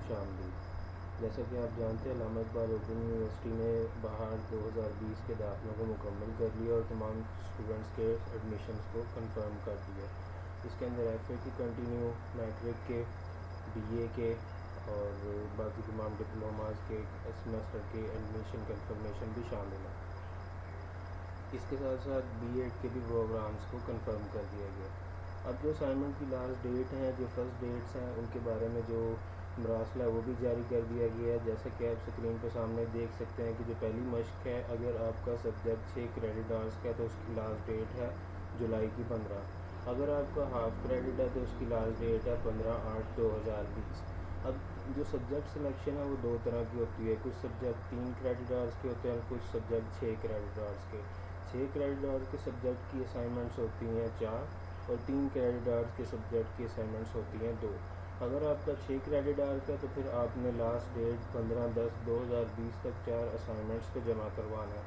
خوش آمدید۔ جیسا کہ آپ جانتے ہیں علامہ اقبال اوپن یونیورسٹی نے بہار 2020 کے داخلوں کو مکمل کر لیا اور تمام اسٹوڈنٹس کے ایڈمیشنز کو کنفرم کر دیا۔ اس کے اندر ایف اے کی کنٹینیو، میٹرک کے، بی اے کے اور باقی تمام ڈپلوماز کے سیمسٹر کے ایڈمیشن کنفرمیشن بھی شامل ہے۔ اس کے ساتھ ساتھ بی ایڈ کے بھی پروگرامز کو کنفرم کر دیا گیا۔ اب جو اسائنمنٹ کی لاسٹ ڈیٹ ہیں، جو فرسٹ ڈیٹس ہیں، ان کے بارے میں جو مراسلہ ہے وہ بھی جاری کر دیا گیا ہے۔ جیسا کہ آپ اسکرین پہ سامنے دیکھ سکتے ہیں کہ جو پہلی مشق ہے، اگر آپ کا سبجیکٹ 6 کریڈٹ آورس کا ہے تو اس کی لاسٹ ڈیٹ ہے جولائی کی 15۔ اگر آپ کا ہاف کریڈٹ ہے تو اس کی لاسٹ ڈیٹ ہے 15/8/2020۔ اب جو سبجیکٹ سلیکشن ہے وہ دو طرح کی ہوتی ہے، کچھ سبجیکٹ 3 کریڈٹ آورس کے ہوتے ہیں اور کچھ سبجیکٹ 6 کریڈٹ آورس کے۔ 6 کریڈٹ آورس کے سبجیکٹ کی اسائنمنٹس ہوتی ہیں 4 اور 3 کریڈٹ آورس کے سبجیکٹ کی اسائنمنٹس ہوتی ہیں 2۔ اگر آپ کا 6 کریڈٹ آور کا تو پھر آپ نے لاسٹ ڈیٹ 15/10/2020 تک 4 اسائنمنٹس کو جمع کروانا ہے۔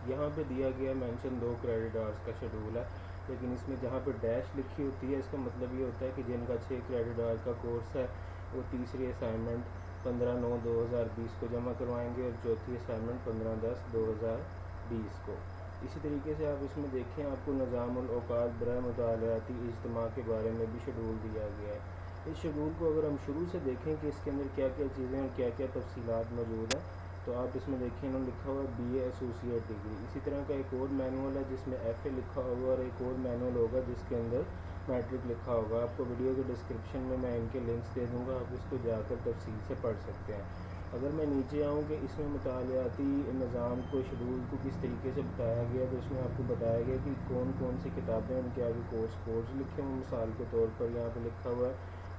یہاں پہ دیا گیا مینشن 2 کریڈٹ آورس کا شیڈول ہے، لیکن اس میں جہاں پہ ڈیش لکھی ہوتی ہے اس کا مطلب یہ ہوتا ہے کہ جن کا 6 کریڈٹ آور کا کورس ہے وہ تیسری اسائنمنٹ 15/9/2020 کو جمع کروائیں گے اور چوتھی اسائنمنٹ 15/10/2020 کو۔ اسی طریقے سے آپ اس میں دیکھیں، آپ کو نظام الاوقات برائے مطالعاتی اجتماع کے بارے میں بھی شیڈول دیا گیا ہے۔ اس شیڈول کو اگر ہم شروع سے دیکھیں کہ اس کے اندر کیا کیا چیزیں اور کیا کیا تفصیلات موجود ہیں تو آپ اس میں دیکھیں انہوں نے لکھا ہوا ہے بی اے ایسوسیٹ ڈگری۔ اسی طرح کا ایک اور مینول ہے جس میں ایف اے لکھا ہوگا اور ایک اور مینول ہوگا جس کے اندر میٹرک لکھا ہوگا۔ آپ کو ویڈیو کے ڈسکرپشن میں ان کے لنکس دے دوں گا، آپ اس کو جا کر تفصیل سے پڑھ سکتے ہیں۔ اگر میں نیچے آؤں کہ اس میں مطالعاتی نظام کو، شیڈول کو کس طریقے سے بتایا گیا تو اس میں آپ کو بتایا گیا کہ کون کون سی کتابیں ان کے آگے کورس کوڈز لکھے ہوئے، مثال کے طور پر یہاں پہ لکھا ہوا ہے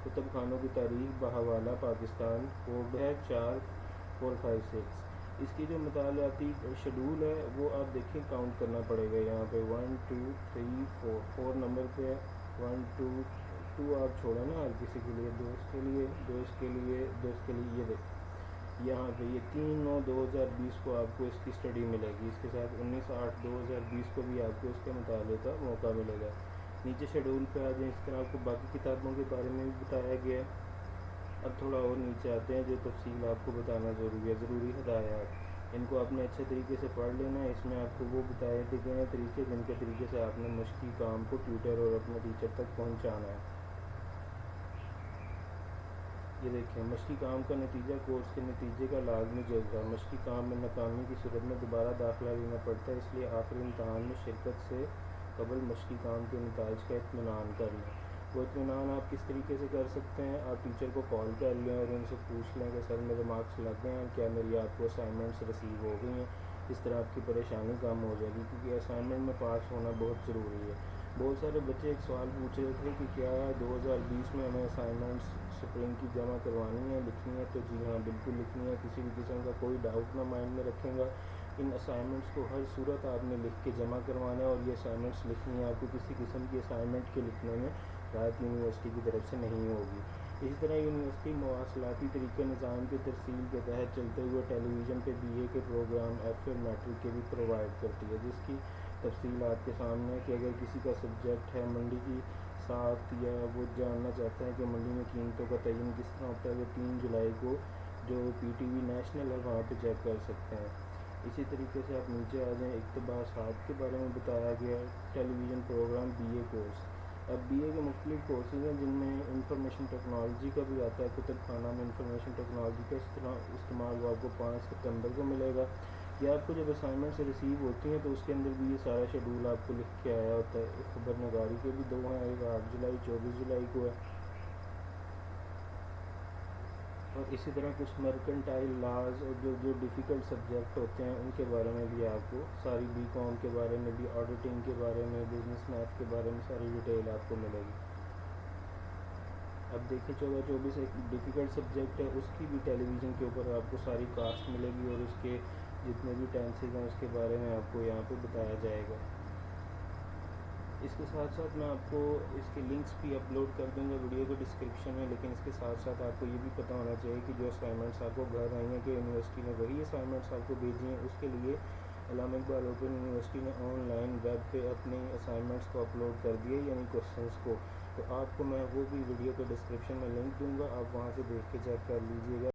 کتب خانوں کی تاریخ بحوالہ پاکستان، کوڈ ہے 44556۔ اس کی جو مطالعاتی شیڈول ہے وہ آپ دیکھیں کاؤنٹ کرنا پڑے گا، یہاں پہ 1 2 3 4 نمبر پہ ہے۔ 1 2 2 آپ چھوڑیں نا ہر کسی کے لیے، دوست کے لیے، دوست کے لیے، دوست کے لیے، یہ دیکھیں یہاں پہ یہ 3/9/2020 کو آپ کو اس کی اسٹڈی ملے گی۔ اس کے ساتھ 19/8/2020 کو بھی آپ کو اس کے مطالعے کا موقع ملے گا۔ نیچے شیڈول پہ آ جائیں، اس طرح آپ کو باقی کتابوں کے بارے میں بھی بتایا گیا ہے۔ اب تھوڑا اور نیچے آتے ہیں جو تفصیل آپ کو بتانا ضروری ہے، ضروری ہدایات، ان کو آپ نے اچھے طریقے سے پڑھ لینا ہے۔ اس میں آپ کو وہ بتائے گئے ہیں طریقے جن کے طریقے سے آپ نے مشقی کام کو ٹیوٹر اور اپنے ٹیچر تک پہنچانا ہے۔ یہ دیکھیں مشقی کام کا نتیجہ کورس کے نتیجے کا لازمی جزو ہے۔ مشقی کام میں ناکامی کی صورت میں دوبارہ داخلہ لینا پڑتا ہے، اس لیے آخری امتحان میں شرکت سے قبل مشقی کام کے نتائج کا اطمینان کر لیں۔ وہ اطمینان آپ کس طریقے سے کر سکتے ہیں؟ آپ ٹیچر کو کال کر لیں اور ان سے پوچھ لیں کہ سر میرے مارکس لگ گئے ہیں، کیا میری آپ کو اسائنمنٹس ریسیو ہو گئی ہیں؟ اس طرح آپ کی پریشانی کم ہو جائے گی، کیونکہ اسائنمنٹ میں پاس ہونا بہت ضروری ہے۔ بہت سارے بچے ایک سوال پوچھ رہے تھے کہ کیا 2020 میں ہمیں اسائنمنٹس اسپرنگ کی جمع کروانی ہے، لکھنی ہے؟ تو جی ہاں بالکل لکھنی ہے، کسی بھی قسم کا کوئی ڈاؤٹ نہ مائنڈ میں رکھیں گا۔ ان اسائنمنٹس کو ہر صورت آپ نے لکھ کے جمع کروانا ہے اور یہ اسائنمنٹس لکھنی ہے، آپ کو کسی قسم کی اسائنمنٹ کے لکھنے میں رعایت یونیورسٹی کی طرف سے نہیں ہوگی۔ اسی طرح یونیورسٹی مواصلاتی طریقہ نظام کی ترسیل کے تحت چلتے ہوئے ٹیلی ویژن پہ بی اے کے پروگرام ایف اے میٹرک کے بھی پرووائڈ کرتی ہے، جس کی تفصیل آپ کے سامنے ہے کہ اگر کسی کا سبجیکٹ ہے منڈی کی ساخت یا وہ جاننا چاہتے ہیں کہ منڈی میں قیمتوں کا تعین کس طرح ہوتا ہے، وہ 3 جولائی کو جو پی ٹی وی نیشنل ہے وہاں پہ چیک کر سکتے ہیں۔ اسی طریقے سے آپ نیچے آ جائیں، اقتباسات کے بارے میں بتایا گیا ہے۔ Television program B A course, اب بی اے کے مختلف کورسز ہیں جن میں انفارمیشن ٹیکنالوجی کا بھی آتا ہے۔ کتب خانہ میں انفارمیشن ٹیکنالوجی کا استعمال وہ آپ کو 5 ستمبر کو ملے گا۔ یہ آپ کو جب اسائنمنٹس ریسیو ہوتی ہیں تو اس کے اندر بھی یہ سارا شیڈول آپ کو لکھ کے آیا ہوتا ہے۔ خبر نگاری کے بھی 2 ہیں، ایک 8 جولائی 24 جولائی کو ہے، اور اسی طرح کچھ مرکنٹائل لاز اور جو ڈیفیکلٹ سبجیکٹ ہوتے ہیں ان کے بارے میں بھی آپ کو ساری بی کام کے بارے میں بھی، آڈیٹنگ کے بارے میں، بزنس میتھ کے بارے میں ساری ڈیٹیل آپ کو ملے گی۔ اب دیکھیں 14/24 ایک ڈیفیکلٹ سبجیکٹ ہے، اس کی بھی ٹیلی ویژن کے اوپر آپ کو ساری کاسٹ ملے گی اور اس کے جتنے بھی ٹینسز ہیں اس کے بارے میں آپ کو یہاں پہ بتایا جائے گا۔ اس کے ساتھ ساتھ میں آپ کو اس کے لنکس بھی اپلوڈ کر دوں گا ویڈیو کے ڈسکرپشن میں، لیکن اس کے ساتھ ساتھ آپ کو یہ بھی پتہ ہونا چاہیے کہ جو اسائنمنٹس آپ کو گھر آئی ہیں کہ یونیورسٹی نے وہی اسائنمنٹس آپ کو بھیجی ہیں، اس کے لیے علامہ اقبال اوپن یونیورسٹی نے آن لائن ویب پہ اپنے اسائنمنٹس کو اپلوڈ کر دیے، یعنی کوسچنس کو۔ تو آپ کو میں وہ بھی ویڈیو کے ڈسکرپشن میں لنک دوں گا، آپ وہاں سے دیکھ کے چیک کر لیجیے گا